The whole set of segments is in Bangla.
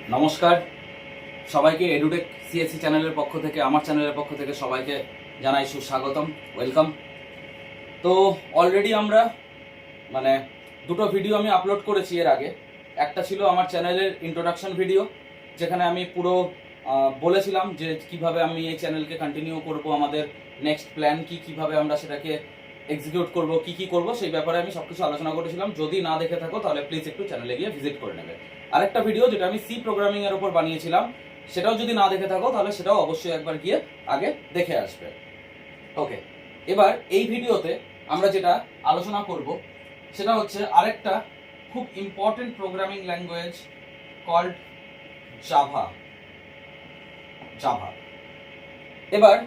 নমস্কার সবাইকে এডুটেক সিএসসি চ্যানেলের পক্ষ থেকে আমার চ্যানেলের পক্ষ থেকে সবাইকে জানাই সুস্বাগতম, ওয়েলকাম। তো অলরেডি আমরা দুটো ভিডিও আমি আপলোড করেছি এর আগে। একটা ছিল আমার চ্যানেলের ইন্ট্রোডাকশন ভিডিও, যেখানে আমি পুরো বলেছিলাম যে কিভাবে আমি এই চ্যানেলকে কন্টিনিউ করব, আমাদের নেক্সট প্ল্যান কি, কিভাবে আমরা সেটাকে এক্সিকিউট করব, কি করব সেই ব্যাপারে আমি সবকিছু আলোচনা করেছিলাম। যদি না দেখে থাকো তাহলে প্লিজ একটু চ্যানেলে গিয়ে ভিজিট করে নেবে। আরেকটা ভিডিও যেটা আমি সি প্রোগ্রামিং এর উপর বানিয়েছিলাম, সেটাও যদি না দেখে থাকো তাহলে সেটাও অবশ্যই একবার গিয়ে আগে দেখে আসবে। ওকে, এবার এই ভিডিওতে আমরা যেটা আলোচনা করব সেটা হচ্ছে আরেকটা খুব important programming language called Java. এবার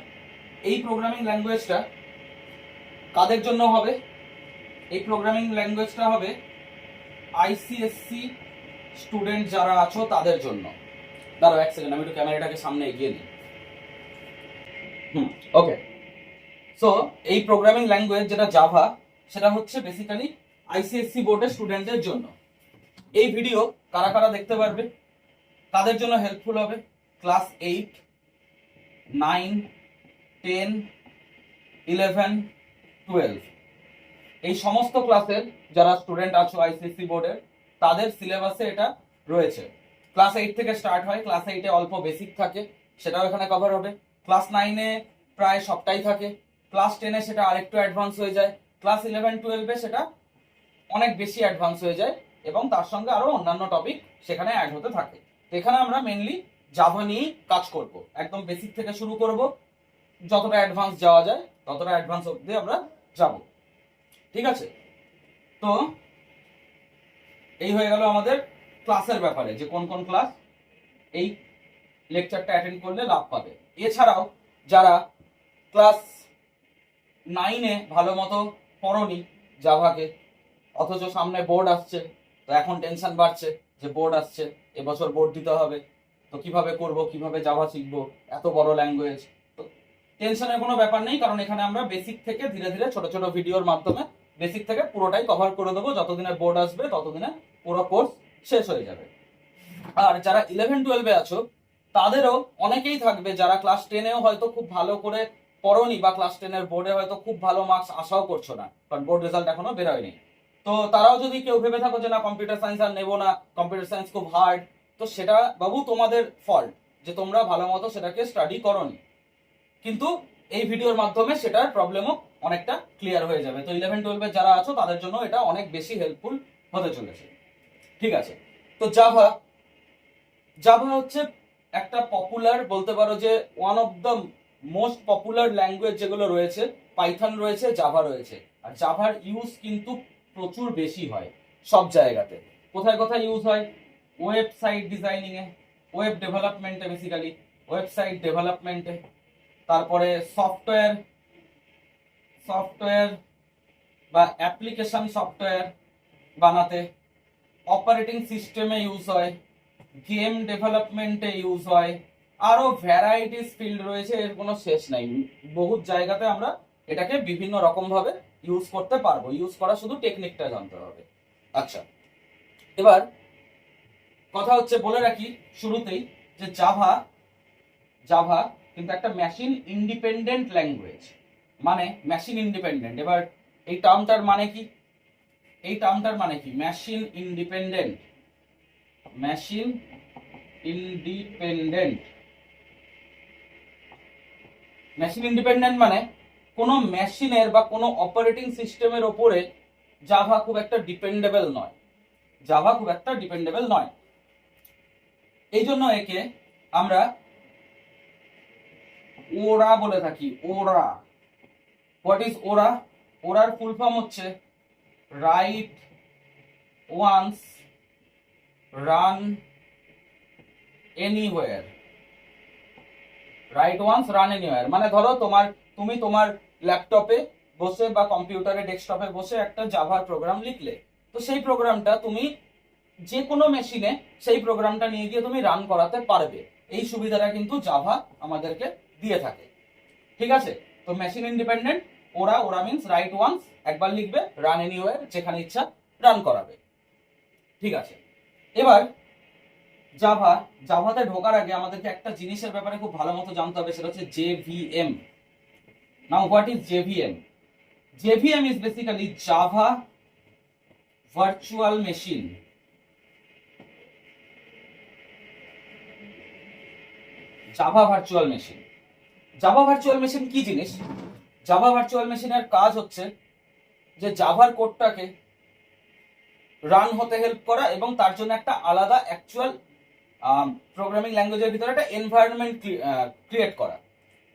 এই প্রোগ্রামিং ল্যাঙ্গুয়েজটা কাদের জন্য হবে? এই প্রোগ্রামিং ল্যাঙ্গুয়েজটা হবে আইসিএসসি স্টুডেন্ট যারা আছো তাদের জন্য। দাঁড়াও এক সেকেন্ড, আমি একটু ক্যামেরাটাকে সামনে এগিয়ে নিই। ওকে, সো এই প্রোগ্রামিং ল্যাঙ্গুয়েজ যেটা জাভা, সেটা হচ্ছে বেসিক্যালি আইসিএসসি বোর্ডের স্টুডেন্টদের জন্য। এই ভিডিও কারা কারা দেখতে পারবে, তাদের জন্য হেল্পফুল হবে। ক্লাস 8, 9, 10, 11, 12 এই সমস্ত ক্লাসের যারা স্টুডেন্ট আছো আইসিএসসি বোর্ডের, তাদের সিলেবাসে এটা রয়েছে। ক্লাস 8 থেকে স্টার্ট হয়, ক্লাস 8 এ অল্প বেসিক থাকে, সেটাও এখানে কভার হবে। ক্লাস 9 এ প্রায় সবটাই থাকে, ক্লাস 10 এ সেটা আরেকটু অ্যাডভান্স হয়ে যায়, ক্লাস 11, 12 এ সেটা অনেক বেশি অ্যাডভান্স হয়ে যায় এবং তার সঙ্গে আরো অন্যান্য টপিক সেখানে অ্যাড হতে থাকে। তো এখানে আমরা মেইনলি জাভা নিয়ে কাজ করব, একদম বেসিক থেকে শুরু করব, যতটা অ্যাডভান্স যাওয়া যায় ততটা অ্যাডভান্স অবধি আমরা যাব। ঠিক আছে, তো এই হয়ে গেল আমাদের ক্লাসের ব্যাপারে, যে কোন কোন ক্লাস এই লেকচারটা অ্যাটেন্ড করলে লাভ পাবে। এছাড়াও যারা ক্লাস 9-এ ভালো মতো পড়োনি জাভাকে, অথচ সামনে বোর্ড আসছে, তো এখন টেনশন বাড়ছে যে বোর্ড আসছে, এবছর বোর্ড দিতে হবে, তো কিভাবে করব, কিভাবে জাভা শিখবো, এত বড় ল্যাঙ্গুয়েজ। তো টেনশনের কোনো ব্যাপার নেই, কারণ এখানে আমরা বেসিক থেকে ধীরে ধীরে ছোট ছোট ভিডিওর মাধ্যমে বেসিক থেকে পুরোটাই কভার করে দেবো। যতদিনে বোর্ড আসবে ততদিনে পুরো কোর্স শেষ হয়ে যাবে। আর যারা 11-12-এ আছো, তাদেরও অনেকেই থাকবে যারা ক্লাস 10-এও হয়তো খুব ভালো করে পড়োনি, বা ক্লাস 10-এর বোর্ডে হয়তো খুব ভালো মার্কস আশাও করছো না, কারণ বোর্ড রেজাল্ট এখনো বেরোয়নি। তো তারাও যদি কেউ ভেবে থাকো যে না কম্পিউটার সায়েন্স আর নেবো না, কম্পিউটার সায়েন্স খুব হার্ড, তো সেটা বাবু তোমাদের ফল্ট যে তোমরা ভালো মতো সেটাকে স্টাডি করোনি। কিন্তু এই ভিডিওর মাধ্যমে সেটার প্রবলেমও অনেকটা ক্লিয়ার হয়ে যাবে। তো 11-12-এ যারা আছো তাদের জন্য এটা অনেক বেশি হেল্পফুল হতে চলেছে। ঠিক আছে, তো জাভা হচ্ছে একটা পপুলার, বলতে পারো যে one of the most popular language যেগুলো রয়েছে। পাইথন রয়েছে, জাভা রয়েছে, আর জাভার ইউজ কিন্তু প্রচুর বেশি হয় সব জায়গাতে। কোথায় কোথায় ইউজ হয়? ওয়েবসাইট ডিজাইনিং এ, ওয়েব ডেভেলপমেন্টে, বেসিক্যালি ওয়েবসাইট ডেভেলপমেন্টে, তারপরে সফটওয়্যার বা অ্যাপ্লিকেশন সফটওয়্যার বানাতে, অপারেটিং সিস্টেমে ইউজ হয়, গেম ডেভেলপমেন্টে ইউজ হয়, আরো ভ্যারাইটিস ফিল্ড রয়েছে, এর কোনো শেষ নাই। বহুত জায়গাতে আমরা এটাকে বিভিন্ন রকম ভাবে ইউজ করতে পারবো, ইউজ করা শুধু টেকনিকটা জানতে হবে। আচ্ছা, এবার কথা হচ্ছে, বলে রাখি শুরুতেই যে জাভা কিন্তু একটা মেশিন ইন্ডিপেন্ডেন্ট ল্যাঙ্গুয়েজ, মানে মেশিন ইন্ডিপেন্ডেন্ট। এবার এই টার্মটার মানে কি? Machine independent. মানে কোনো মেশিনের বা কোনো অপারেটিং সিস্টেমের ওপরে জাভা খুব একটা ডিপেন্ডেবল নয়। এই জন্য একে আমরা ওরা বলে থাকি। ওরা, হোয়াট ইজ ওরা? ওরার ফুল ফর্ম হচ্ছে রাইট ওয়ান্স রান এনিওয়্যার। মানে ধরো তুমি তোমার ল্যাপটপে বসে বা কম্পিউটারে ডেস্কটপে বসে একটা জাভার প্রোগ্রাম লিখলে, তো সেই প্রোগ্রামটা তুমি যে কোনো মেশিনে সেই প্রোগ্রামটা নিয়ে গিয়ে তুমি রান করাতে পারবে। এই সুবিধাটা কিন্তু জাভা আমাদেরকে দিয়ে থাকে। ঠিক আছে, তো মেশিন ইন্ডিপেন্ডেন্ট, ওরা মিন্স রাইট ওয়ান্স, একবার লিখবে, রান এনিওয়্যার, যেখানে ইচ্ছা রান করাবে। ঠিক আছে, এবার জাভাতে ঢোকার আগে আমাদেরকে একটা জিনিসের ব্যাপারে খুব ভালো মতো জানতে হবে, সেটা হচ্ছে JVM. Now what is JVM? JVM is basically Java virtual machine. Java virtual machine. Java virtual machine কি জিনিস? জাভা ভার্চুয়াল মেশিনের কাজ হচ্ছে যে জাভার কোডটাকে রান হতে হেল্প করা এবং তার জন্য একটা আলাদা অ্যাকচুয়াল প্রোগ্রামিং ল্যাঙ্গুয়েজের ভিতরে একটা এনভায়রনমেন্ট ক্রিয়েট করা।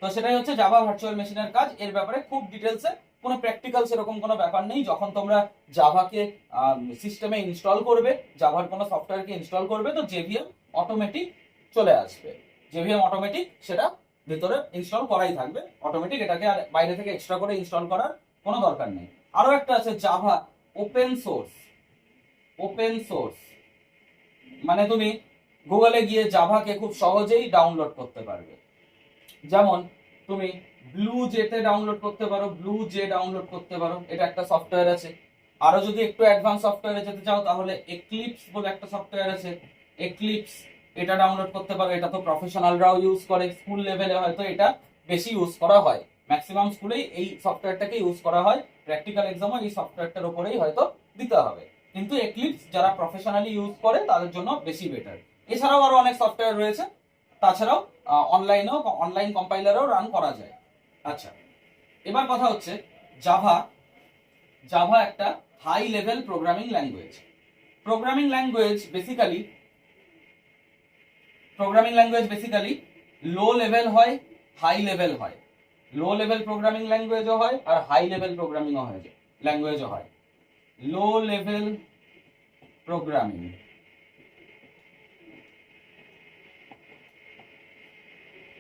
তো সেটাই হচ্ছে জাভা ভার্চুয়াল মেশিনের কাজ। এর ব্যাপারে খুব ডিটেলসে কোনো প্র্যাকটিক্যাল সেরকম কোনো ব্যাপার নেই। যখন তোমরা জাভাকে সিস্টেমে ইনস্টল করবে, জাভার কোনো সফটওয়্যারকে ইনস্টল করবে, তো জেভিএম অটোমেটিক চলে আসবে। জেভিএম অটোমেটিক সেটা ভিতরে ইনস্টল করাই থাকবে অটোমেটিক, এটাকে আর বাইরে থেকে এক্সট্রা করে ইনস্টল করার কোনো দরকার নেই। আরো একটা আছে Java open source. Open source মানে তুমি গুগলে গিয়ে জাভাকে খুব সহজেই ডাউনলোড করতে পারবে। যেমন তুমি ব্লু জেতে ডাউনলোড করতে পারো, ব্লু জে ডাউনলোড করতে পারো, এটা একটা সফটওয়্যার আছে। আরো যদি একটু অ্যাডভান্স সফটওয়্যারে যেতে চাও তাহলে এক্লিপস বলে একটা সফটওয়্যার আছে, এক্লিপস, এটা ডাউনলোড করতে পারো। এটা তো প্রফেশনালরাও ইউজ করে, স্কুল লেভেলে হয়তো এটা বেশি ইউজ করা হয়। ম্যাক্সিমাম স্কুলেই এই সফটওয়্যারটাকে ইউজ করা হয়, প্র্যাকটিক্যাল এক্সামও এই সফটওয়্যারটার উপরেই হয়তো দিতে হবে। কিন্তু এক্লিপস যারা প্রফেশনালি ইউজ করে তাদের জন্য বেশি বেটার। এছাড়াও আরো অনেক সফটওয়্যার রয়েছে, তাছাড়াও অনলাইন কম্পাইলারও রান করা যায়। আচ্ছা, এবার কথা হচ্ছে জাভা একটা high level programming language. Programming language basically low level হয়, হাই লেভেল হয়। লো লেভেল প্রোগ্রামিং ল্যাঙ্গুয়েজও হয় আর হাই লেভেল প্রোগ্রামিং ল্যাঙ্গুয়েজও হয়। লো লেভেল প্রোগ্রামিং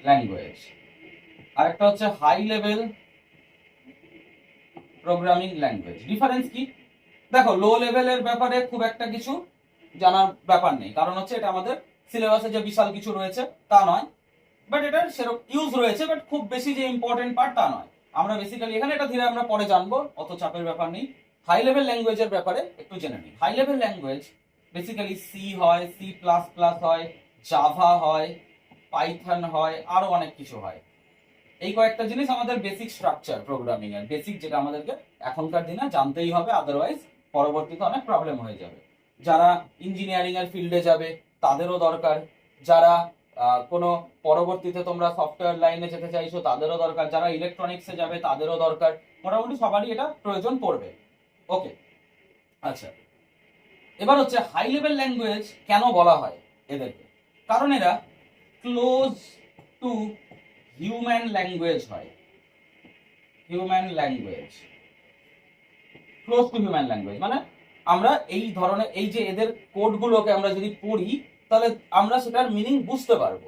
ল্যাঙ্গুয়েজ, আরেকটা হচ্ছে high level programming language. Difference কি? দেখো, লো লেভেলের ব্যাপারে খুব একটা কিছু জানার ব্যাপার নেই, কারণ হচ্ছে এটা আমাদের সিলেবাসে যে বিশাল কিছু রয়েছে তা নয়, বাট এটার সেরকম ইউজ রয়েছে, বাট খুব বেশি যে ইম্পর্টেন্ট পার্ট তা নয়। আমরা বেসিক্যালি এখানে এটা ধীরে আমরা পরে জানবো, অত চাপের ব্যাপার নেই। হাই লেভেল ল্যাঙ্গুয়েজের ব্যাপারে একটু জেনে নিই। High level language basically C হয়, সি প্লাস প্লাস হয়, জাভা হয়, পাইথন হয়, আরো অনেক কিছু হয়। এই কয়েকটা জিনিস আমাদের বেসিক স্ট্রাকচার প্রোগ্রামিং এর, বেসিক যেটা আমাদেরকে এখনকার দিনে জানতেই হবে, আদারওয়াইজ পরবর্তীতে অনেক প্রবলেম হয়ে যাবে। যারা ইঞ্জিনিয়ারিং এর ফিল্ডে যাবে তাদেরও দরকার, যারা কোনো পরবর্তীতে তোমরা সফটওয়্যার লাইনে যেতে চাইছো তাদেরও দরকার, যারা ইলেকট্রনিক্সে যাবে তাদেরও দরকার, মোটামুটি সবারই এটা প্রয়োজন পড়বে। ওকে, আচ্ছা, এবার হচ্ছে হাই লেভেল ল্যাঙ্গুয়েজ কেন বলা হয় এদেরকে? কারণ এরা ক্লোজ টু হিউম্যান ল্যাঙ্গুয়েজ হয়। Human language, close two human language মানে আমরা এই ধরনের, এই যে এদের কোডগুলোকে আমরা যদি পড়ি তাহলে আমরা সেটার মিনিং বুঝতে পারবো।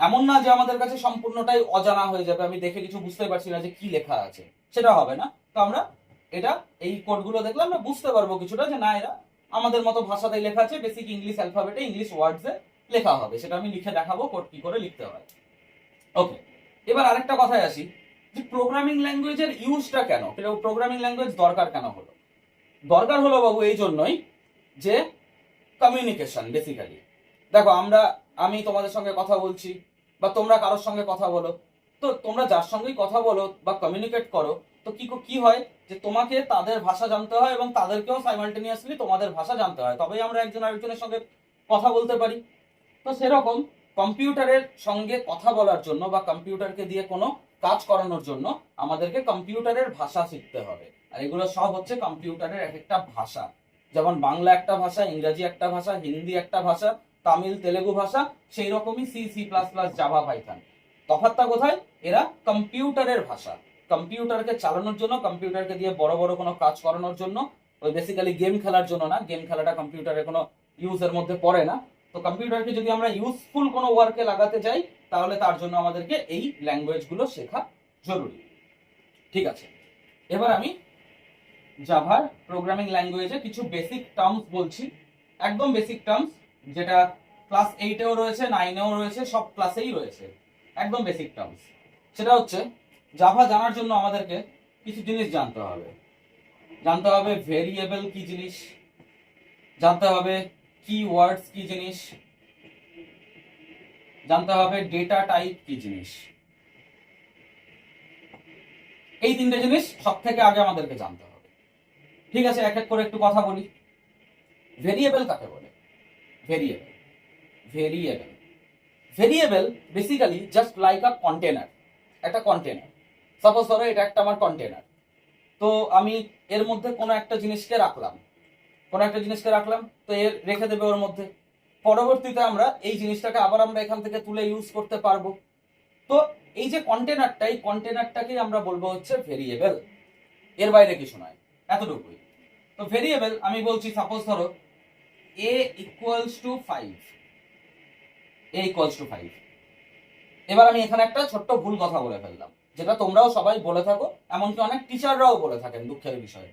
এমন না যে আমাদের কাছে সম্পূর্ণটাই অজানা হয়ে যাবে, আমি দেখে কিছু বুঝতে পারছি না যে কি লেখা আছে, সেটা হবে না। তো আমরা এটা, এই কোডগুলো দেখলে আমরা বুঝতে পারবো কিছুটা, যে না এরা আমাদের মতো ভাষাতেই লেখা আছে, বেসিক ইংলিশ অ্যালফাবেটে, ইংলিশ ওয়ার্ডসে লেখা হবে, সেটা আমি লিখে দেখাবো কোড কি করে লিখতে হয়। ওকে, এবার আরেকটা কথায় আসি, যে প্রোগ্রামিং ল্যাঙ্গুয়েজের ইউজটা কেন, প্রোগ্রামিং ল্যাঙ্গুয়েজ দরকার কেন হলো? দরকার হলো বাবু এই জন্যই যে কমিউনিকেশন। বেসিক্যালি দেখো, আমি তোমাদের সঙ্গে কথা বলছি বা তোমরা কারোর সঙ্গে কথা বলো, তো তোমরা যার সঙ্গেই কথা বলো বা কমিউনিকেট করো, তো কি হয় যে তোমাকে তাদের ভাষা জানতে হয় এবং তাদেরকেও সাইমালটেনিয়াসলি তোমাদের ভাষা জানতে হয়, তবেই আমরা একজন আরেকজনের সঙ্গে কথা বলতে পারি। তো সেরকম কম্পিউটারের সঙ্গে কথা বলার জন্য বা কম্পিউটারকে দিয়ে কোনো কাজ করানোর জন্য আমাদেরকে কম্পিউটারের ভাষা শিখতে হবে। আর এগুলো সব হচ্ছে কম্পিউটারের এক একটা ভাষা। যেমন বাংলা একটা ভাষা, ইংরেজি একটা ভাষা, হিন্দি একটা ভাষা, তামিল তেলেগু ভাষা, সেই রকমই C, C plus plus, Java, Python. তফাৎটা কোথায়? এরা কম্পিউটারের ভাষা। কম্পিউটারকে চালানোর জন্য, কম্পিউটারকে দিয়ে বড় বড় কোনো কাজ করানোর জন্য, ওই বেসিক্যালি গেম খেলার জন্য না, গেম খেলাটা কম্পিউটারের কোনো ইউজের মধ্যে পড়ে না। তো কম্পিউটারকে যদি আমরা ইউজফুল কোনো ওয়ার্কে লাগাতে চাই তাহলে তার জন্য আমাদেরকে এই ল্যাঙ্গুয়েজগুলো শেখা জরুরি। ঠিক আছে, এবার আমি জাভার প্রোগ্রামিং ল্যাঙ্গুয়েজে কিছু বেসিক টার্মস বলছি, একদম বেসিক টার্মস, যেটা ক্লাস 8-এও রয়েছে, 9-এও রয়েছে, সব ক্লাসেই রয়েছে, একদম বেসিক টার্মস। সেটা হচ্ছে জাভা জানার জন্য আমাদেরকে কিছু জিনিস জানতে হবে। জানতে হবে ভেরিয়েবল কি জিনিস, জানতে হবে কিওয়ার্ডস কি জিনিস, জানতে হবে ডেটা টাইপ কি জিনিস। এই তিনটে জিনিস সব থেকে আগে আমাদেরকে জানতে হবে। ঠিক আছে, এক এক করে একটু কথা বলি। ভেরিয়েবল কাকে বলে? Variable variable variable basically just like আ কন্টেনার। একটা কন্টেনার, সাপোজ ধরো এটা একটা আমার কন্টেনার, তো আমি এর মধ্যে কোনো একটা জিনিসকে রাখলাম, তো এর রেখে দেবে ওর মধ্যে। পরবর্তীতে আমরা এই জিনিসটাকে আবার আমরা এখান থেকে তুলে ইউজ করতে পারবো। তো এই যে কন্টেনারটা, এই কন্টেনারটাকেই আমরা বলবো হচ্ছে ভেরিয়েবল। এর বাইরে কিছু নয়, এতটুকুই। তো ভেরিয়েবল আমি বলছি, সাপোজ ধরো a ইকুয়ালস টু 5, এবার আমি এখানে একটা ছোট্ট ভুল কথা বলে ফেললাম, যেটা তোমরাও সবাই বলে থাকো, এমনকি অনেক টিচাররাও বলে থাকেন, দুঃখের বিষয়,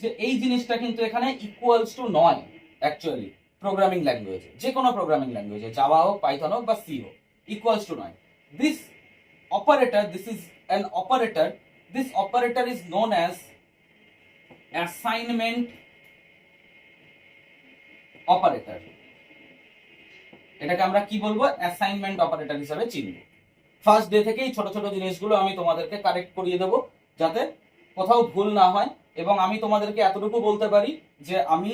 যে এই জিনিসটা কিন্তু এখানে ইকুয়ালস টু নয়। অ্যাকচুয়ালি প্রোগ্রামিং ল্যাঙ্গুয়েজে, যে কোনো প্রোগ্রামিং ল্যাঙ্গুয়েজে, জাভা হোক, পাইথন হোক বা সি হোক, ইকুয়ালস টু নয়। This operator, this is an operator, this operator is known as assignment operator। এটাকে আমরা কি বলবো? অ্যাসাইনমেন্ট অপারেটর হিসেবে চিনব। ফার্স্ট ডে থেকেই ছোট ছোট জিনিসগুলো আমি তোমাদেরকে কারেক্ট করিয়ে দেবো, যাতে কোথাও ভুল না হয়। এবং আমি তোমাদেরকে এতটুকু বলতে পারি যে আমি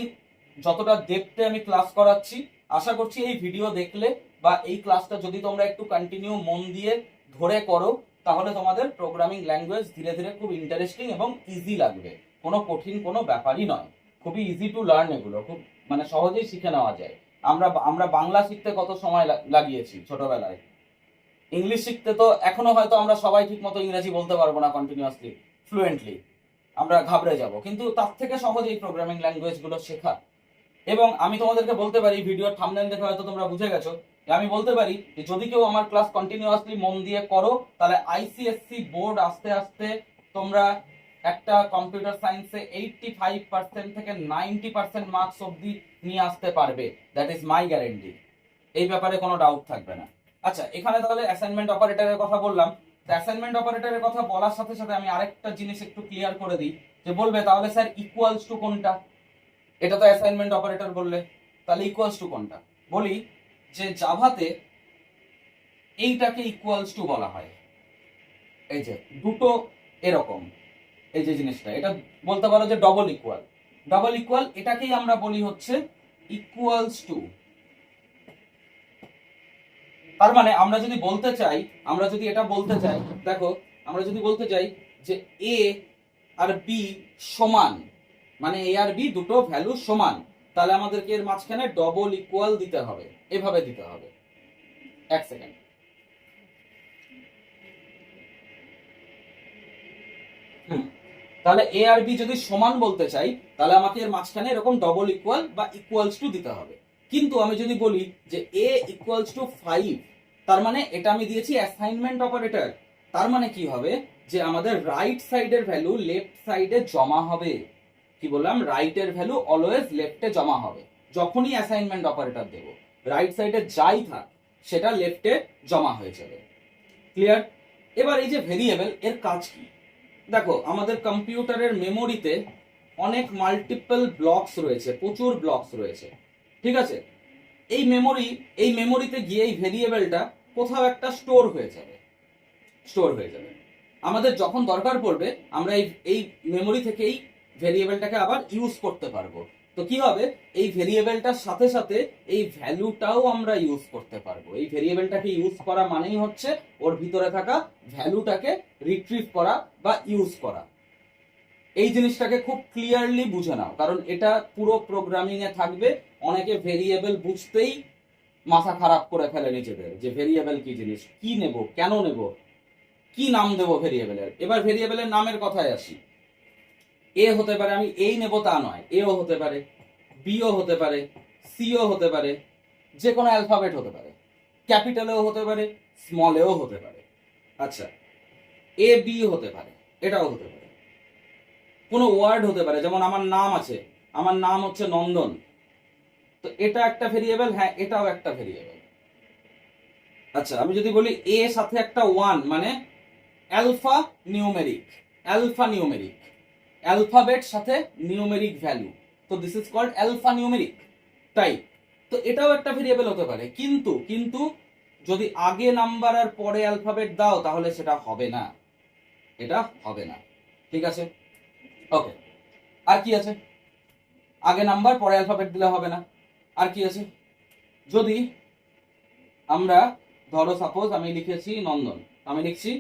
যতটা দেখতে আমি ক্লাস করাচ্ছি, আশা করছি এই ভিডিও দেখলে বা এই ক্লাসটা যদি তোমরা একটু কন্টিনিউ মন দিয়ে ধরে করো, তাহলে তোমাদের প্রোগ্রামিং ল্যাঙ্গুয়েজ ধীরে ধীরে খুব ইন্টারেস্টিং এবং ইজি লাগবে। কোনো কঠিন কোনো ব্যাপারই নয়, খুবই ইজি টু লার্ন, এগুলো খুব মানে সহজেই শিখে নেওয়া যায়। আমরা বাংলা শিখতে কত সময় লাগিয়েছি ছোটবেলায়, ইংলিশ শিখতে তো এখনো হয়তো আমরা সবাই ঠিক মতো ইংরেজি বলতে পারবো না কন্টিনিউয়াসলি ফ্লুয়েন্টলি, আমরা ঘাবড়ে যাব, কিন্তু তার থেকে সহজ এই প্রোগ্রামিং ল্যাঙ্গুয়েজ গুলো শেখা। এবং আমি তোমাদেরকে বলতে পারি, ভিডিওর থাম্বনেল দেখে হয়তো তোমরা বুঝে গেছো, আমি বলতে পারি যে যদি কেউ আমার ক্লাস কন্টিনিউয়াসলি মন দিয়ে করো, তাহলে আইসিএসসি বোর্ড আস্তে আস্তে তোমরা একটা কম্পিউটার সায়েন্সে 85% থেকে 90% মার্কস অবধি নিয়ে আসতে পারবে। দ্যাট ইজ মাই গ্যারেন্টি, এই ব্যাপারে কোনো ডাউট থাকবে না। আচ্ছা, এখানে তাহলে অ্যাসাইনমেন্ট অপারেটরের কথা বললাম। অ্যাসাইনমেন্ট অপারেটরের কথা বলার সাথে সাথে আমি আরেকটা জিনিস একটু ক্লিয়ার করে দিই, যে বলবে তাহলে স্যার ইকুয়ালস টু কোনটা? এটা তো অ্যাসাইনমেন্ট অপারেটর বললে, তাহলে ইকুয়ালস টু কোনটা? বলি যে জাভাতে এইটাকে ইকুয়ালস টু বলা হয়। এই যে দুটো এরকম, এই যে জিনিসটা, এটা বলতে পারো যে ডবল ইকুয়াল, এটাকেই আমরা বলি হচ্ছে ইকুয়ালস টু। তার মানে আমরা যদি এটা বলতে চাই, দেখো আমরা যদি বলতে চাই যে এ আর বি সমান, মানে এ আর বি দুটো ভ্যালু সমান, তাহলে আমাদেরকে এর মাঝখানে ডবল ইকুয়াল দিতে হবে, এভাবে দিতে হবে। এক সেকেন্ড, তাহলে এ আর বি যদি সমান বলতে চাই, তাহলে আমাকে এর মাঝখানে এরকম ডবল ইকুয়াল বা ইকুয়ালস টু দিতে হবে। কিন্তু আমি যদি বলি যে এ ইকুয়ালস টু 5, তার মানে এটা আমি দিয়েছি অ্যাসাইনমেন্ট অপারেটর। তার মানে কি হবে, যে আমাদের রাইট সাইডের ভ্যালু লেফট সাইডে জমা হবে। কি বললাম? রাইটের ভ্যালু অলওয়েজ লেফটে জমা হবে। যখনই অ্যাসাইনমেন্ট অপারেটর দেব, রাইট সাইডে যাই থাক সেটা লেফটে জমা হয়ে যাবে। ক্লিয়ার? এবার এই যে ভেরিয়েবল, এর কাজ কি? দেখো আমাদের কম্পিউটারের মেমোরিতে অনেক মাল্টিপল ব্লকস রয়েছে, প্রচুর ব্লকস রয়েছে, ঠিক আছে? এই মেমোরিতে গিয়ে এই ভেরিয়েবলটা কোথাও একটা স্টোর হয়ে যাবে। আমাদের যখন দরকার পড়বে, আমরা এই মেমোরি থেকেই ভেরিয়েবলটাকে আবার ইউজ করতে পারবো। তো কি হবে, এই ভেরিয়েবলটার সাথে সাথে এই ভ্যালুটাও আমরা ইউজ করতে পারবো। এই ভেরিয়েবলটাকে ইউজ করা মানেই হচ্ছে ওর ভিতরে থাকা ভ্যালুটাকে রিট্রিভ করা বা ইউজ করা। এই জিনিসটাকে খুব ক্লিয়ারলি বুঝে নাও, কারণ এটা পুরো প্রোগ্রামিং এ থাকবে। অনেকে ভেরিয়েবল বুঝতেই মাথা খারাপ করে ফেলে নিজেদের, যে ভেরিয়েবল কি জিনিস, কি নেব, কেন নেব, কি নাম দেব ভেরিয়েবলের। এবার ভেরিয়েবলের নামের কথায় আসি। এ হতে পারে, আমি এই নেব তা নয়, এও হতে পারে, বিও হতে পারে, সিও হতে পারে, যে কোনো অ্যালফাবেট হতে পারে, ক্যাপিটালেও হতে পারে, স্মলেও হতে পারে। আচ্ছা, এ বি হতে পারে, এটাও হতে পারে। কোনো ওয়ার্ড হতে পারে, যেমন আমার নাম আছে, আমার নাম হচ্ছে নন্দন, তো এটা একটা ভেরিয়েবল, হ্যাঁ এটাও একটা ভেরিয়েবল। আচ্ছা, আমি যদি বলি এ সাথে একটা 1, মানে অ্যালফা নিউমেরিক, অ্যালফাবেট সাথে নিউমেরিক ভ্যালু, তো this is called alpha numeric, তাই তো এটাও একটা ভেরিয়েবল হতে পারে। কিন্তু যদি আগে নাম্বার আর পরে অ্যালফাবেট দাও তাহলে সেটা হবে না, এটা হবে না। ঠিক আছে, ওকে। আর কি আছে? আগে নাম্বার পরে অ্যালফাবেট দিলে হবে না। আর কি আছে? যদি আমরা ধরো সাপোজ আমি লিখেছি নন্দন, আমি লিখছি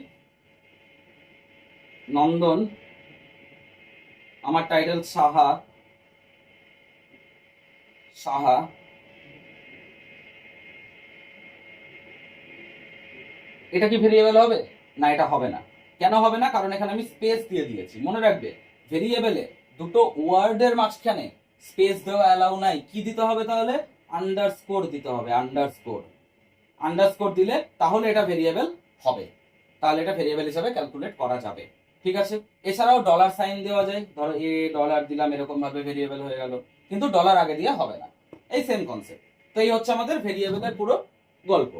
নন্দন, আমার টাইটেল সাহা, সাহা, এটা কি ভেরিয়েবল হবে? না, এটা হবে না। কেন হবে না? কারণ এখানে আমি স্পেস দিয়ে দিয়েছি। মনে রাখবে, ভেরিয়েবলে দুটো ওয়ার্ডের মাঝখানে স্পেস দেওয়া অ্যালাউ নাই। কি দিতে হবে তাহলে? আন্ডারস্কোর দিতে হবে, আন্ডারস্কোর। আন্ডারস্কোর দিলে তাহলে এটা ভেরিয়েবল হবে, তাহলে এটা ভেরিয়েবল হিসাবে ক্যালকুলেট করা যাবে। ঠিক আছে, এছাড়াও ডলার সাইন দেওয়া যায়, ধরো এ ডলার দিলাম, এরকম ভাবে ভেরিয়েবল হয়ে গেল, কিন্তু ডলার আগে দিয়ে হবে না। এই সেম কনসেপ্ট। তো এই হচ্ছে আমাদের ভেরিয়েবলের পুরো গল্প।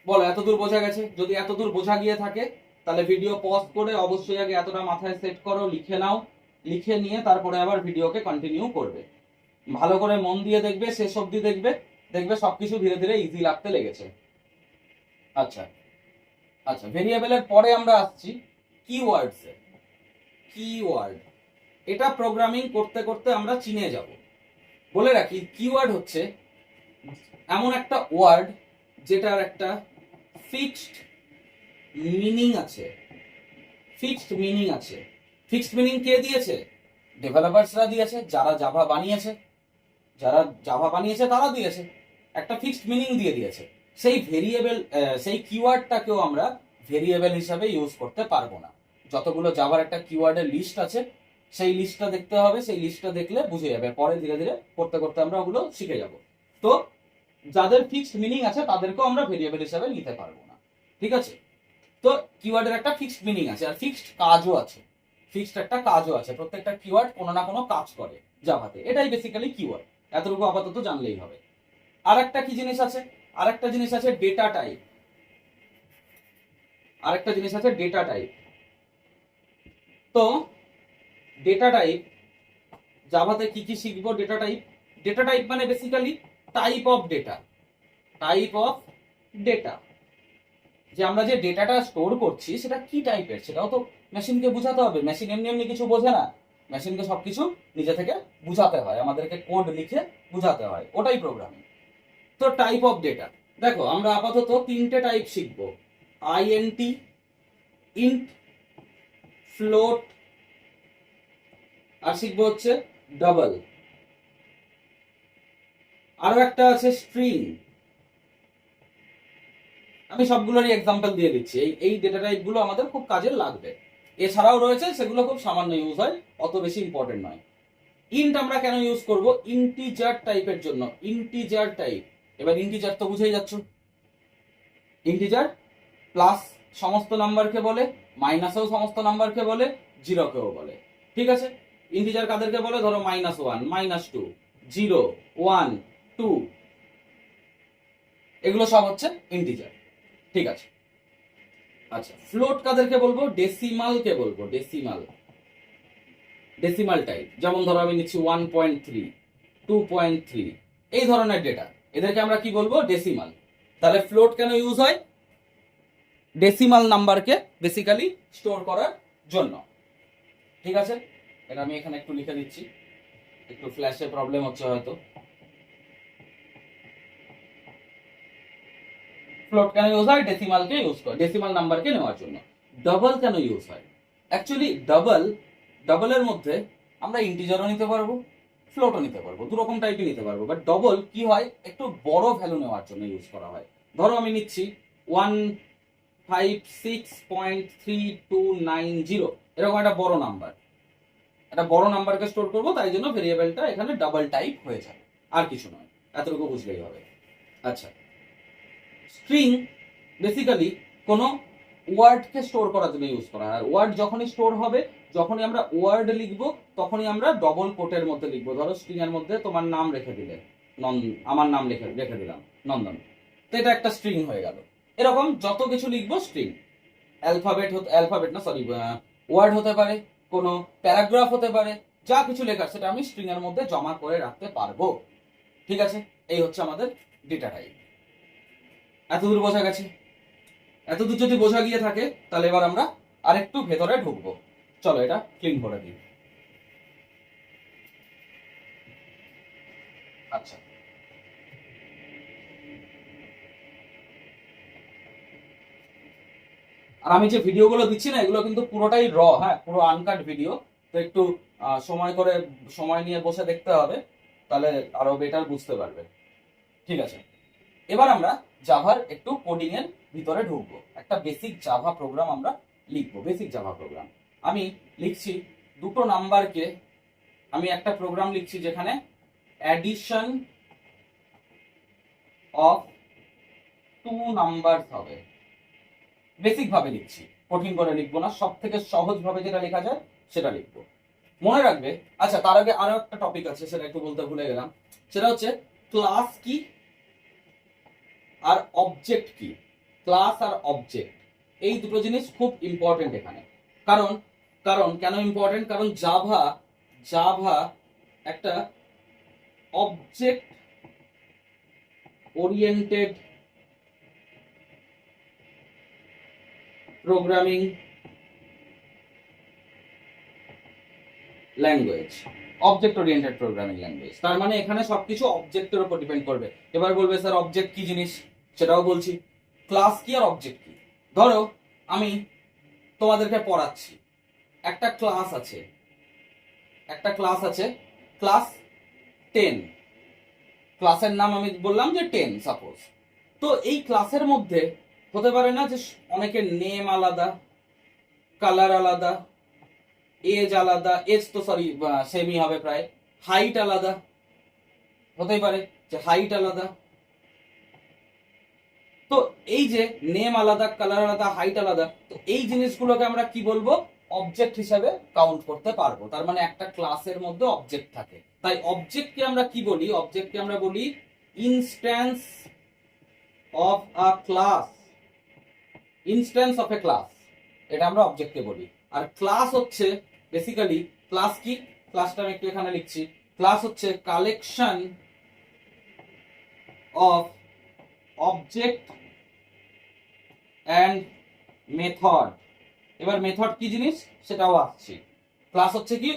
বলো এতদূর বোঝা গেছে? যদি এতদূর বোঝা গিয়ে থাকে তাহলে ভিডিও পজ করে অবশ্যই আগে এতটা মাথায় সেট করো, লিখে নাও, লিখে নিয়ে তারপরে আবার ভিডিওকে কন্টিনিউ করবে। ভালো করে মন দিয়ে দেখবে, শেষ অবধি দেখবে, দেখবে সবকিছু ধীরে ধীরে ইজি লাগতে লেগেছে। আচ্ছা আচ্ছা, ভেরিয়েবলের পরে আমরা আসছি কিওয়ার্ডসে। কিওয়ার্ড, এটা প্রোগ্রামিং করতে করতে আমরা চিনে যাব। বলে রাখি, কিওয়ার্ড হচ্ছে এমন একটা ওয়ার্ড যেটার একটা ফিক্সড মিনিং আছে। ফিক্সড মিনিং আছে। ফিক্সড মিনিং কে দিয়েছে? ডেভেলপারসরা দিয়েছে, যারা জাভা বানিয়েছে, যারা জাভা বানিয়েছে তারা দিয়েছে, একটা ফিক্সড মিনিং দিয়ে দিয়েছে। সেই ভেরিয়েবল, সেই কিওয়ার্ডটাকেও আমরা ভেরিয়েবল হিসাবে ইউজ করতে পারবো না। যতগুলো জাভার একটা কিওয়ার্ডের লিস্ট আছে, সেই লিস্টটা দেখতে হবে, সেই লিস্টটা দেখলে বুঝে যাবে, পরে ধীরে ধীরে করতে করতে আমরা ওগুলো শিখে যাব। তো যাদের ফিক্সড মিনিং আছে তাদেরকেও আমরা ভেরিয়েবল হিসাবে নিতে পারবো না। ঠিক আছে, তো কিওয়ার্ডের একটা ফিক্সড মিনিং আছে আর ফিক্সড কাজও আছে। ফিক্সড একটা কাজও আছে, প্রত্যেকটা কিওয়ার্ড কোনো না কোনো কাজ করে জাভাতে, এটাই বেসিক্যালি কিওয়ার্ড। এতটুকু আপাতত জানলেই হবে। আর একটা কি জিনিস আছে? আর একটা জিনিস আছে ডেটা টাইপ। আরেকটা জিনিস আছে ডেটা টাইপ। তো ডেটা টাইপ, জাভাতে কি কি শিখবো? ডেটা টাইপ, ডেটা টাইপ মানে basically type of data. Type of data, যে আমরা যে ডেটাটা স্টোর করছি সেটা কি টাইপের, সেটাও তো মেশিনকে বুঝাতে হবে। মেশিন এমনি এমনি কিছু বোঝে না, মেশিনকে সবকিছু নিজে থেকে বুঝাতে হয়, আমাদেরকে কোড লিখে বুঝাতে হয়, ওটাই প্রোগ্রামিং। তো টাইপ অফ ডেটা, দেখো আমরা আপাতত তিনটে টাইপ শিখবো। আইএনটি, ইন্ট, ফ্লোট, আর শিখবো হচ্ছে ডাবল। আরো একটা আছে স্ট্রিং। আমি সবগুলোরই এক্সাম্পল দিয়ে দিচ্ছি, এই ডেটা টাইপ গুলো আমাদের খুব কাজে লাগবে। এছাড়াও রয়েছে, সেগুলো খুব সামান্য ইউজ হয়, অত বেশি ইম্পর্টেন্ট নয়। ইন্ট আমরা কেন ইউজ করব? ইন্টিজার টাইপের জন্য। ইন্টিজার টাইপ, এবার ইন্টিজার তো বুঝেই যাচ্ছ। ইন্টিজার প্লাস সমস্ত নাম্বারকে বলে, মাইনাসও সমস্ত নাম্বারকে বলে, জিরোকেও বলে। ঠিক আছে, ইন্টিজার কাদেরকে বলে? ধরো -1, -2, 0, 1, 2, এগুলো সব হচ্ছে ইন্টিজার। ঠিক আছে, আচ্ছা ফ্লোট কাদেরকে বলবো? ডেসিমালকে বলবো। ডেসিমাল, ডেসিমাল টাইপ, যেমন ধরো আমি নিচ্ছি 1.3, 2.3, এই ধরনের ডেটা, এদেরকে আমরা কি বলবো? ডেসিমাল। তাহলে ফ্লোট কেন ইউজ হয়? ডেসিমাল নাম্বারকে বেসিক্যালি স্টোর করার জন্য। ঠিক আছে, এটা আমি এখানে একটু লিখে দিচ্ছি, একটু ফ্ল্যাশে প্রবলেম হচ্ছে হয়তো। ফ্লোট কেন ইউজ হয়? ডেসিমালকে ইউজ করে, ডেসিমাল নাম্বারকে নেওয়ার জন্য। ডাবল কেন ইউজ হয়? অ্যাকচুয়ালি ডাবলের মধ্যে আমরা ইন্টিজারও নিতে পারবো, ফ্লোটও নিতে পারবো, দু রকম টাইপই নিতে পারবো। বাট ডবল কি হয়? একটু বড় ভ্যালু নেওয়ার জন্য ইউজ করা হয়। ধরো আমি নিচ্ছি 156.3290, এরকম একটা বড় নাম্বার, একটা বড় নাম্বারকে স্টোর করবো, তাই জন্য ভেরিয়েবলটা এখানে ডাবল টাইপ হয়ে যাবে, আর কিছু নয়, এতটুকু বুঝলেই হবে। আচ্ছা, স্ট্রিং বেসিক্যালি কোনো ওয়ার্ডকে স্টোর করার জন্য ইউজ করা হয়। আর ওয়ার্ড যখনই স্টোর হবে, যখনই আমরা ওয়ার্ড লিখবো, তখনই আমরা ডবল কোটের মধ্যে লিখবো। ধরো স্ট্রিং এর মধ্যে তোমার নাম রেখে দিলে, আমার নাম রেখে দিলাম নন্দন, তো এটা একটা স্ট্রিং হয়ে গেল। এরকম যত কিছু লিখবো স্ট্রিং, অ্যালফাবেট না সরি, ওয়ার্ড হতে পারে, কোনো প্যারাগ্রাফ হতে পারে, যা কিছু লেখার সেটা আমি স্ট্রিং এর মধ্যে জমা করে রাখতে পারবো। ঠিক আছে, এই হচ্ছে আমাদের ডেটা টাইপ। এতদূর বোঝা গেছে? এতদূর যদি বোঝা গিয়ে থাকে তাহলে এবার আমরা আরেকটু ভেতরে ঢুকবো। চলো এটা ক্লিন করে দিই। আচ্ছা, আর আমি যে ভিডিওগুলো দিচ্ছি না এগুলো কিন্তু পুরোটাই হ্যাঁ, পুরো আনকাট ভিডিও। তো একটু সময় করে সময় নিয়ে বসে দেখতে হবে, তাহলে আরো বেটার বুঝতে পারবে। ঠিক আছে, এবার আমরা জাভার একটু কোডিং এর ভিতরে ঢুকবো। একটা বেসিক জাভা প্রোগ্রাম আমরা লিখবো। বেসিক জাভা প্রোগ্রাম আমি লিখছি দুটো নাম্বারকে, আমি একটা প্রোগ্রাম লিখছি যেখানে অ্যাডিশন অফ টু নাম্বার হবে। বেসিক ভাবে লিখছি, কঠিন করে লিখবো না, সব থেকে সহজ ভাবে যেটা লেখা যায় সেটা লিখবো। মনে রাখবে। আচ্ছা, তার আগে আরো একটা টপিক আছে, সেটা একটু বলতে ভুলে গেলাম। সেটা হচ্ছে ক্লাস কি আর অবজেক্ট কি। ক্লাস আর অবজেক্ট এই দুটো জিনিস খুব ইম্পর্টেন্ট এখানে। কারণ কারণ কেন ইম্পর্টেন্ট? কারণ জাভা জাভা একটা object oriented programming language. Object oriented programming language তার মানে এখানে সবকিছু অবজেক্টের উপর ডিপেন্ড করবে। এবার বলবে স্যার অবজেক্ট কি জিনিস, সেটাও বলছি। ক্লাস কি আর অবজেক্ট কি। ধরো আমি তোমাদেরকে পড়াচ্ছি, একটা ক্লাস আছে, ক্লাস 10, ক্লাসের নাম আমি বললাম যে 10 সাপোজ। তো এই ক্লাসের মধ্যে হতে পারে না যে অনেকের নেম আলাদা, কালার আলাদা, এজ আলাদা, এজ তো সরি সেমই হবে প্রায়, হাইট আলাদা, হতেই পারে যে হাইট আলাদা। তো এই যে নেম আলাদা, কালার আলাদা, হাইট আলাদা, তো এই জিনিসগুলোকে আমরা কি বলবো? অবজেক্ট হিসাবে কাউন্ট করতে পারবো। তার মানে একটা ক্লাসের মধ্যে অবজেক্ট থাকে। তাই অবজেক্টকে আমরা কি বলি? অবজেক্টকে আমরা বলি instance of a class. Instance of A class, এটা আমরা অবজেক্টকে বলি। আর ক্লাস হচ্ছে বেসিক্যালি, ক্লাস কি? ক্লাসটা আমি একটু এখানে লিখছি। ক্লাস হচ্ছে collection of object and method. এবার মেথড কি জিনিস সেটাও আসছে। ক্লাস হচ্ছে কি?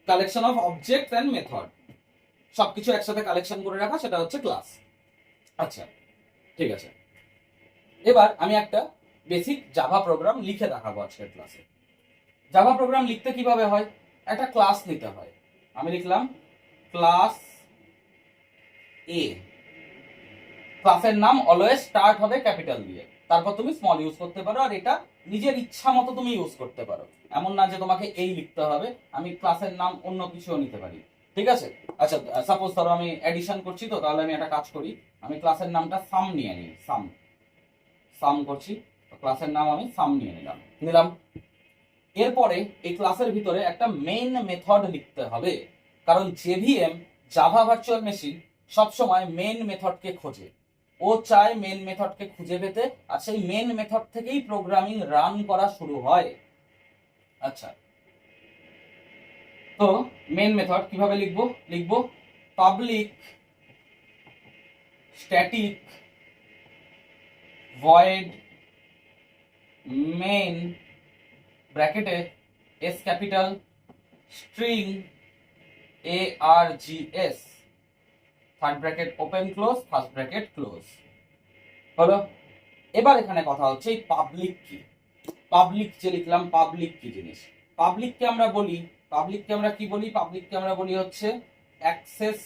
Collection of object and method, সবকিছু একসাথে কালেকশন করে রাখা, সেটা হচ্ছে ক্লাস। আচ্ছা, ঠিক আছে। এবার আমি একটা বেসিক জাভা প্রোগ্রাম লিখে দেখাবো আজকের ক্লাসে। জাভা প্রোগ্রাম লিখতে কিভাবে হয়? একটা ক্লাস নিতে হয়। আমি লিখলাম ক্লাস এ। ক্লাসের নাম অলওয়েজ স্টার্ট হবে ক্যাপিটাল দিয়ে, তারপর তুমি স্মল ইউজ করতে পারো, আর এটা নিজের ইচ্ছা মতো তুমি ইউজ করতে পারো। এমন না যে তোমাকে এই লিখতে হবে, আমি ক্লাসের নাম অন্য কিছুও নিতে পারি। ঠিক আছে? আচ্ছা, সাপোজ ধরো আমি এডিশন করছি, তো তাহলে আমি একটা কাজ করি, আমি ক্লাসের নামটা সাম নিয়ে নিই। সাম করছি, তো ক্লাসের নাম আমি সাম নিয়ে নিলাম। এরপরে এই ক্লাসের ভিতরে একটা মেইন মেথড লিখতে হবে, কারণ জেভিএম, জাভা ভার্চুয়াল মেশিন, সবসময় মেইন মেথডকে খোঁজে। ও চায় মেইন মেথডকে খুঁজে পেতে, আর সেই মেইন মেথড থেকেই প্রোগ্রামিং রান করা শুরু হয়। আচ্ছা, তো মেইন মেথড কিভাবে লিখবো পাবলিক স্ট্যাটিক ভয়েড মেইন ব্র্যাকেটে S capital string args, third bracket open close, first bracket close. হলো? এবার এখানে কথা হচ্ছে এই পাবলিক কি। পাবলিক যে লিখলাম, পাবলিক কি জিনিস? পাবলিককে আমরা কি বলি? পাবলিককে আমরা বলি হচ্ছে অ্যাক্সেস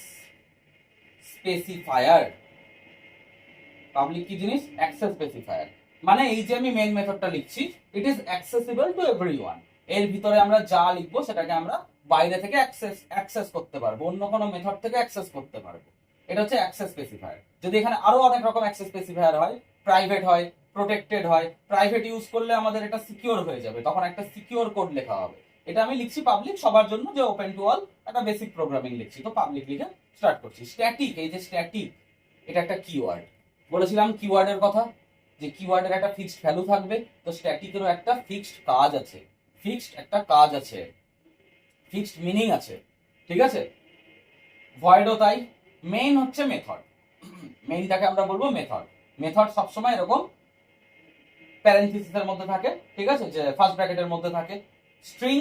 স্পেসিফায়ার। পাবলিক কি জিনিস? Access specifier. মানে এই যে আমি মেইন মেথডটা লিখছি, it is accessible to everyone. এর ভিতরে আমরা যা লিখবো সেটাকে আমরা বাইরে থেকে অ্যাক্সেস করতে পারবো, অন্য কোনো মেথড থেকে অ্যাক্সেস করতে পারবো। এটা হচ্ছে অ্যাক্সেস স্পেসিফায়ার। যদি এখানে আরো অনেক রকম অ্যাক্সেস স্পেসিফায়ার হয়, প্রাইভেট হয়, প্রোটেক্টেড হয়। প্রাইভেট ইউজ করলে আমাদের এটা সিকিউর হয়ে যাবে, তখন একটা সিকিউর কোড লেখা হবে। এটা আমি লিখছি পাবলিক সবার জন্য, যে ওপেন টু অল, একটা বেসিক প্রোগ্রামিং লিখছি, তো পাবলিক লিখে স্টার্ট করছি। স্ট্যাটিক, এই যে স্ট্যাটিক, এটা একটা কিওয়ার্ড। বলেছিলাম কিওয়ার্ডের কথা, যে কিওয়ার্ডের একটা ফিক্সড ভ্যালু থাকবে, তো স্ট্যাটিকেরও একটা ফিক্সড কাজ আছে, ফিক্সড মিনিং আছে। ঠিক আছে? ভয়েডও তাই। মেইন হচ্ছে মেথড, মেইনটাকে আমরা বলবো মেথড। মেথড সবসময় এরকম প্যারেন্থেসিসের মধ্যে থাকে, ঠিক আছে, যে ফার্স্ট ব্র্যাকেটের মধ্যে থাকে। স্ট্রিং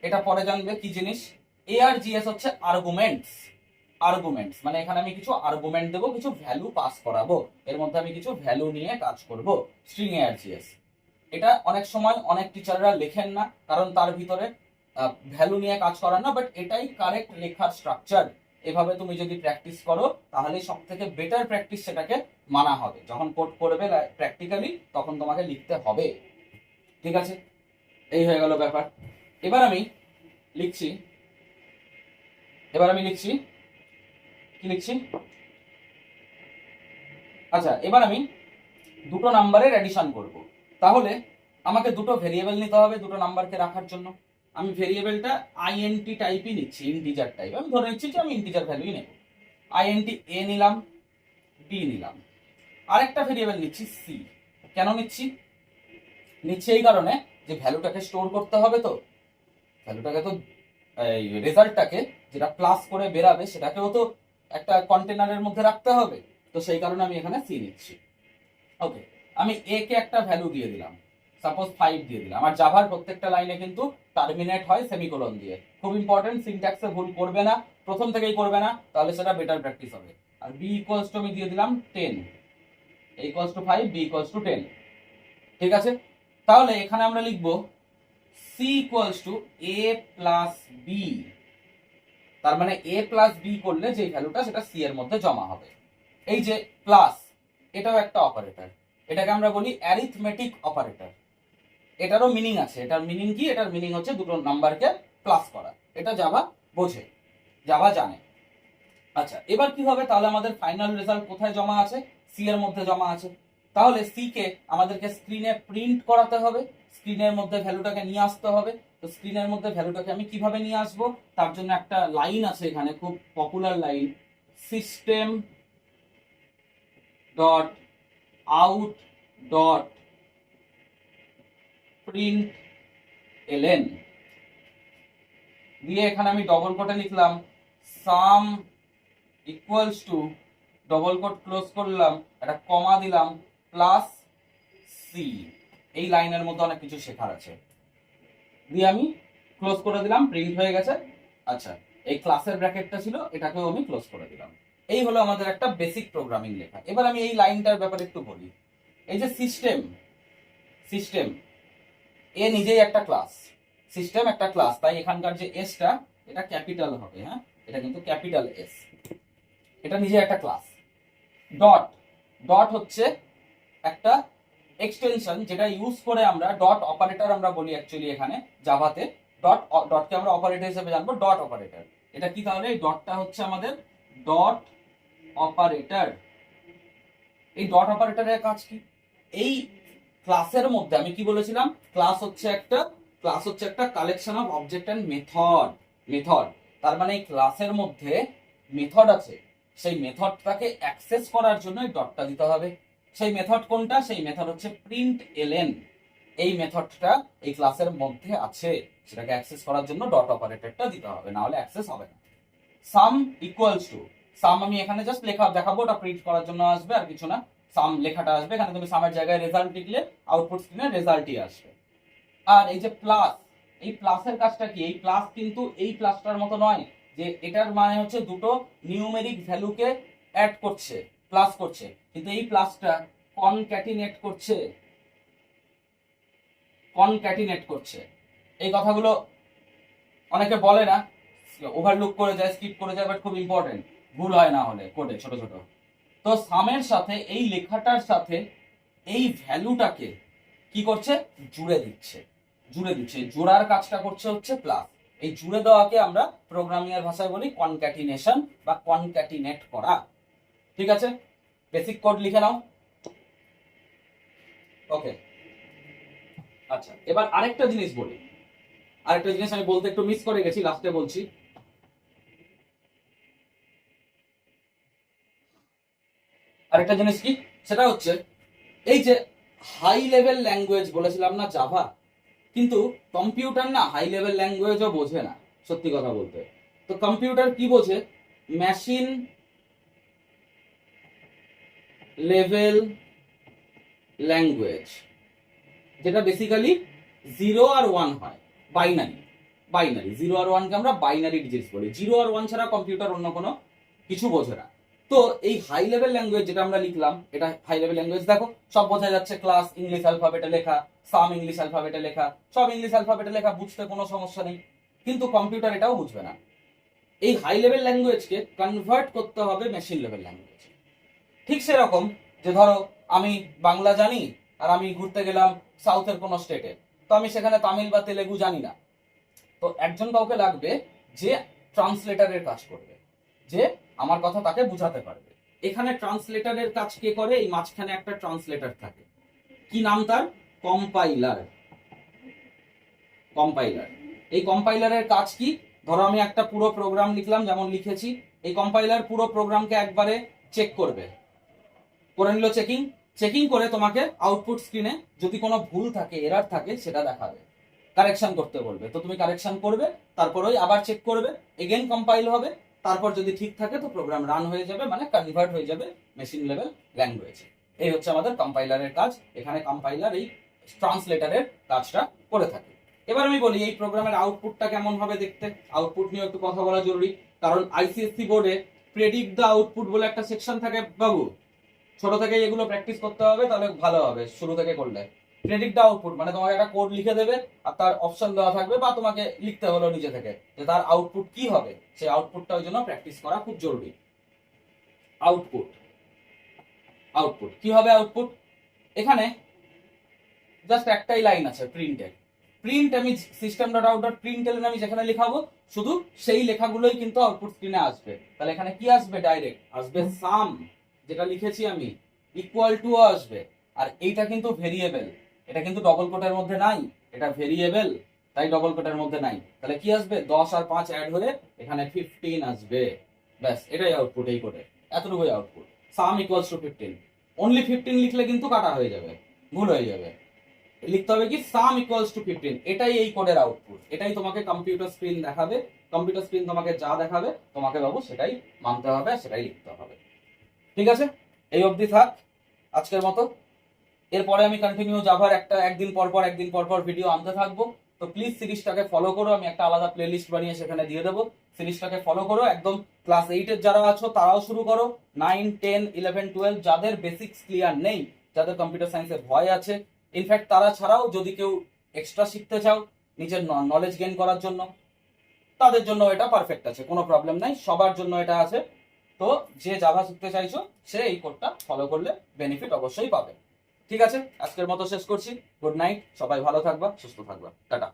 এটা পরে জানবে কি জিনিস। ARGS হচ্ছে আর্গুমেন্টস। আর্গুমেন্টস মানে এখানে আমি কিছু আর্গুমেন্ট দেবো, কিছু ভ্যালু পাস করাবো, এর মধ্যে আমি কিছু ভ্যালু নিয়ে কাজ করব। স্ট্রিং ARGS এটা অনেক সময় অনেক টিচাররা লেখেন না, কারণ তার ভিতরে ভ্যালু নিয়ে কাজ করার না, বাট এটাই কারেক্ট লেখার স্ট্রাকচার। এভাবে তুমি যদি প্র্যাকটিস করো তাহলে সব থেকে বেটার প্র্যাকটিস সেটাকে মানা হবে। যখন কোড করবে প্র্যাকটিক্যালি তখন তোমাকে লিখতে হবে, ঠিক আছে। এই হয়ে গেল ব্যাপার। এবার আমি লিখছি কি লিখছি, আচ্ছা এবার আমি দুটো নাম্বারের অ্যাডিশন করব। তাহলে আমাকে দুটো ভেরিয়েবল নিতে হবে দুটো নাম্বারকে রাখার জন্য। আমি ভেরিয়েবলটা INT টাইপই নিচ্ছি, ইন্টিজার টাইপ। আমি ধরে নিচ্ছি যে আমি ইন্টিজার ভ্যালুই নেব। INT A নিলাম, B নিলাম। আরেকটা ভেরিয়েবল নিচ্ছি C। কেন নিচ্ছি এই কারণে যে ভ্যালুটাকে স্টোর করতে হবে, তো ভ্যালুটাকে তো এই রেজাল্টটাকে যেটা প্লাস করে বেরাবে সেটাকেও তো একটা কন্টেনারের মধ্যে রাখতে হবে, তো সেই কারণে আমি এখানে C নিচ্ছি। ওকে, আমি A কে একটা ভ্যালু দিয়ে দিলাম, সাপোজ 5 দিয়ে দিলাম। আর জাভার প্রত্যেকটা লাইনে কিন্তু টার্মিনেট হয় সেমিকোলন দিয়ে। খুব ইম্পর্টেন্ট, সিনট্যাক্সে ভুল করবে না, প্রথম থেকেই করবে না, তাহলে সেটা বেটার প্র্যাকটিস হবে। আর B ইকুয়ালস টু আমি দিয়ে দিলাম 10, A equals to 5, B equals to 10, ঠিক আছে। তাহলে এখানে আমরা লিখবো C equals to A plus B। তার মানে A প্লাস B করলে যে ভ্যালুটা সেটা C এর মধ্যে জমা হবে। এই যে প্লাস, এটাও একটা অপারেটর, এটাকে আমরা বলি অ্যারিথমেটিক অপারেটর। এটারও মিনিং আছে। এটার মিনিং কি? এটার মিনিং হচ্ছে দুটো নাম্বারকে প্লাস করা। এটা জাভা বোঝে, জাভা জানে। আচ্ছা এবার কি হবে, তাহলে আমাদের ফাইনাল রেজাল্ট কোথায় জমা আছে? সি এর মধ্যে জমা আছে। তাহলে সি কে আমাদেরকে স্ক্রিনে প্রিন্ট করাতে হবে, স্ক্রিনের মধ্যে ভ্যালুটাকে নিয়ে আসতে হবে। তো স্ক্রিনের মধ্যে ভ্যালুটাকে আমি কিভাবে নিয়ে আসবো, তার জন্য একটা লাইন আছে এখানে, খুব popular line, system dot out dot print LN দিয়ে এখানে আমি ডবল কোটে লিখলাম sum equals to, double quote close করলাম, একটা কমা দিলাম, প্লাস সি। এই লাইনের মধ্যে অনেক কিছু শেখার আছে, দিয়ে আমি ক্লোজ করে দিলাম, প্রিন্ট হয়ে গেছে। আচ্ছা এই ক্লাসের ব্র্যাকেটটা ছিল, এটাকেও আমি ক্লোজ করে দিলাম। এই হলো আমাদের একটা বেসিক প্রোগ্রামিং লেখা। এবার আমি এই লাইনটার ব্যাপারে একটু বলি। এই যে সিস্টেম, সিস্টেম এ নিজেই একটা ক্লাস, সিস্টেম একটা ক্লাস, তাই এখানকার যে এসটা এটা ক্যাপিটাল হবে, হ্যাঁ এটা কিন্তু ক্যাপিটাল এস, এটা নিজে একটা ক্লাস। ডট, ডট হচ্ছে একটা এক্সটেনশন যেটা ইউজ করে আমরা ডট অপারেটর আমরা বলি অ্যাকচুয়ালি এখানে জাভাতে। ডট, ডটকে আমরা অপারেটর হিসেবে জানবো, ডট অপারেটর। এটা কি তাহলে? এই ডটটা হচ্ছে আমাদের ডট অপারেটর। এই ডট অপারেটরের কাজ কি? এই ক্লাসের মধ্যে আমি কি বলেছিলাম, ক্লাস হচ্ছে একটা collection of object and method. Method তার মানে এই ক্লাসের মধ্যে মেথড আছে, সেই মেথডটাকে অ্যাক্সেস করার জন্য এই ডটটা দিতে হবে। সেই মেথড কোনটা? সেই মেথড হচ্ছে প্রিন্ট এলএন। এই মেথডটা এই ক্লাসের মধ্যে আছে, সেটাকে অ্যাক্সেস করার জন্য ডট অপারেটরটা দিতে হবে, না হলে অ্যাক্সেস হবে না। সাম ইকুয়ালস টু, সাম আমি এখানে জাস্ট লেখা দেখাবো, ওটা প্রিন্ট করার জন্য আসবে, আর কিছু না। সাম লেখাটা আসবে এখানে, তুমি সামের জায়গায় রেজাল্ট লিখলে আউটপুট স্ক্রিনে রেজাল্টই আসবে। আর এই যে প্লাস, এই প্লাসের কাজটা কি? এই প্লাস কিন্তু এই প্লাসটার মতো নয় যে এটার মানে হচ্ছে দুটো নিউমেরিক ভ্যালুকে অ্যাড করছে, প্লাস করছে, কিন্তু এই প্লাসটা কনক্যাটিনেট করছে, কনক্যাটিনেট করছে। এই কথাগুলো অনেকে বলে না, ওভারলুক করে যায়, স্কিপ করে যায়, বাট খুব ইম্পর্টেন্ট, ভুল হয় না হলে কোডে ছোট ছোট। তো সামের সাথে এই লেখাটার সাথে এই ভ্যালুটাকে কি করছে? জুড়ে দিচ্ছে, জুড়ে দিচ্ছে। জোড়ার কাজটা করছে হচ্ছে প্লাস। এই জুড়ে দেওয়াকে আমরা প্রোগ্রামিং এর ভাষায় বলি কনক্যাটিনেশন বা কনক্যাটিনেট করা, ঠিক আছে। বেসিক কোড লিখে নাও। ওকে, আচ্ছা এবার আরেকটা জিনিস বলি, আরেকটা জিনিস আমি বলতে একটু মিস করে গেছি, লাস্টে বলছি। আরেকটা জিনিস কি, সেটা হচ্ছে এই যে হাই লেভেল ল্যাঙ্গুয়েজ বলেছিলাম না জাভা, কিন্তু কম্পিউটার না হাই লেভেল ল্যাঙ্গুয়েজও বোঝে না, সত্যি কথা বলতে। তো কম্পিউটার কি বোঝে? মেশিন লেভেল ল্যাঙ্গুয়েজ, যেটা বেসিক্যালি 0 আর 1 হয়, বাইনারি। বাইনারি 0 আর 1 কে আমরা বাইনারি ডিজিটস বলি। 0 আর 1 ছাড়া কম্পিউটার অন্য কোনো কিছু বোঝে না। তো এই হাই লেভেল ল্যাঙ্গুয়েজ যেটা আমরা লিখলাম, এটা হাই লেভেল ল্যাঙ্গুয়েজ। দেখো সব বোঝা যাচ্ছে, ক্লাস ইংলিশ অ্যালফাবেটে লেখা, সাম ইংলিশ অ্যালফাবেটে লেখা, সব ইংলিশ অ্যালফাবেটে লেখা, বুঝতে কোনো সমস্যা নেই। কিন্তু কম্পিউটার এটাও বুঝবে না। এই হাই লেভেল ল্যাঙ্গুয়েজকে কনভার্ট করতে হবে মেশিন লেভেল ল্যাঙ্গুয়েজ। ঠিক সেরকম যে ধরো আমি বাংলা জানি আর আমি ঘুরতে গেলাম সাউথের কোনো স্টেটে, তো আমি সেখানে তামিল বা তেলেগু জানি না। তো একজন কাউকে লাগবে যে ট্রান্সলেটারের কাজ করবে, যে আমার কথা তাকে বুঝাতে পারবে। এখানে ট্রান্সলেটারের কাজ কে করে? এই মাঝখানে একটা ট্রান্সলেটার থাকে, কি নাম তার? কম্পাইলার। কম্পাইলার। এই কম্পাইলারের কাজ কি? ধরো আমি একটা পুরো প্রোগ্রাম লিখলাম, যেমন লিখেছি, এই কম্পাইলার পুরো প্রোগ্রামকে একবারে চেক করবে, করে নিল চেকিং। চেকিং করে তোমাকে আউটপুট স্ক্রিনে যদি কোনো ভুল থাকে, এরর থাকে, সেটা দেখাবে, কারেকশন করতে বলবে। তো তুমি কারেকশন করবে, তারপর ওই আবার চেক করবে, এগেন কম্পাইল হবে, তারপর যদি ঠিক থাকে তো প্রোগ্রাম রান হয়ে যাবে, মানে কনভার্ট হয়ে যাবে মেশিন লেভেল ল্যাঙ্গুয়েজে। এই হচ্ছে আমাদের কম্পাইলারের কাজ। এখানে কম্পাইলার এই ট্রান্সলেটারের কাজটা করে থাকে। এবার আমি বলি এই প্রোগ্রামের আউটপুটটা কেমন হবে দেখতে। আউটপুট নিয়ে একটু কথা বলা জরুরি, কারণ আইসিএসসি বোর্ডে প্রেডিক্ট দ্য আউটপুট বলে একটা সেকশন থাকে বাবু। ছোট থেকে এগুলো প্র্যাকটিস করতে হবে, তাহলে ভালো হবে শুরু থেকে করলে। প্রেডিক্ট দ্য আউটপুট মানে তোমাকে একটা কোড লিখে দেবে আর তার অপশন দেওয়া থাকবে, বা তোমাকে লিখতে হলো নিজে থেকে যে তার আউটপুট কি হবে। সেই আউটপুটটা ওই জন্য প্র্যাকটিস করা খুব জরুরি। আউটপুট, আউটপুট কি হবে? আউটপুট এখানে জাস্ট একটাই লাইন আছে, প্রিন্টের। প্রিন্ট আমি সিস্টেম ডট আউট ডট প্রিন্টএলএন আমি যেখানে লেখাবো, শুধু সেই লেখাগুলোই কিন্তু আউটপুট স্ক্রিনে আসবে। তাহলে এখানে কি আসবে? ডাইরেক্ট আসবে সাম, যেটা লিখেছি আমি, ইকুয়াল টু আসবে। আর এইটা কিন্তু ভেরিয়েবল, এটা কিন্তু ডবল কোটের মধ্যে নাই, এটা ভেরিয়েবল, তাই ডবল কোটের মধ্যে নাই। তাহলে কি আসবে? 10 আর 5 অ্যাড হয়ে এখানে 15 আসবে। ব্যাস, এটাই আউটপুট এই কোডে, এতটুকুই আউটপুট। সাম ইকুয়ালস টু 15। অনলি 15 লিখলে কিন্তু কাটা হয়ে যাবে, ভুল হয়ে যাবে। লিখতে হবে কি? সাম ইকুয়ালস টু 15। এটাই এই কোডের আউটপুট, এটাই তোমাকে কম্পিউটার স্ক্রিন দেখাবে। কম্পিউটার স্ক্রিন তোমাকে যা দেখাবে তোমাকে বাবু সেটাই মানতে হবে, সেটাই লিখতে হবে। ঠিক আছে, এই অবধি থাক আজকের মতো। এরপরে আমি কন্টিনিউ জাভার একদিন পর পর ভিডিও আনতে থাকবো। তো প্লিজ সিরিজটাকে ফলো করো, আমি একটা আলাদা প্লেলিস্ট বানিয়ে সেখানে দিয়ে দেবো। সিরিজটাকে ফলো করো, একদম ক্লাস 8 যারা আছো তারাও শুরু করো, 9, 10, 11, 12 যাদের বেসিক্স ক্লিয়ার নেই, যাদের কম্পিউটার সায়েন্সের ভয় আছে, ইনফ্যাক্ট তারা ছাড়াও যদি কেউ এক্সট্রা শিখতে চাও নিজের নলেজ গেইন করার জন্য, তাদের জন্য এটা পারফেক্ট আছে, কোনো প্রবলেম নাই, সবার জন্য এটা আছে। তো যে জাভা শিখতে চাইছো সে এই কোডটা ফলো করলে বেনিফিট অবশ্যই পাবে। ঠিক আছে, আজকের মতো শেষ করছি। গুড নাইট, সবাই ভালো থাকবা, সুস্থ থাকবা, টাটা।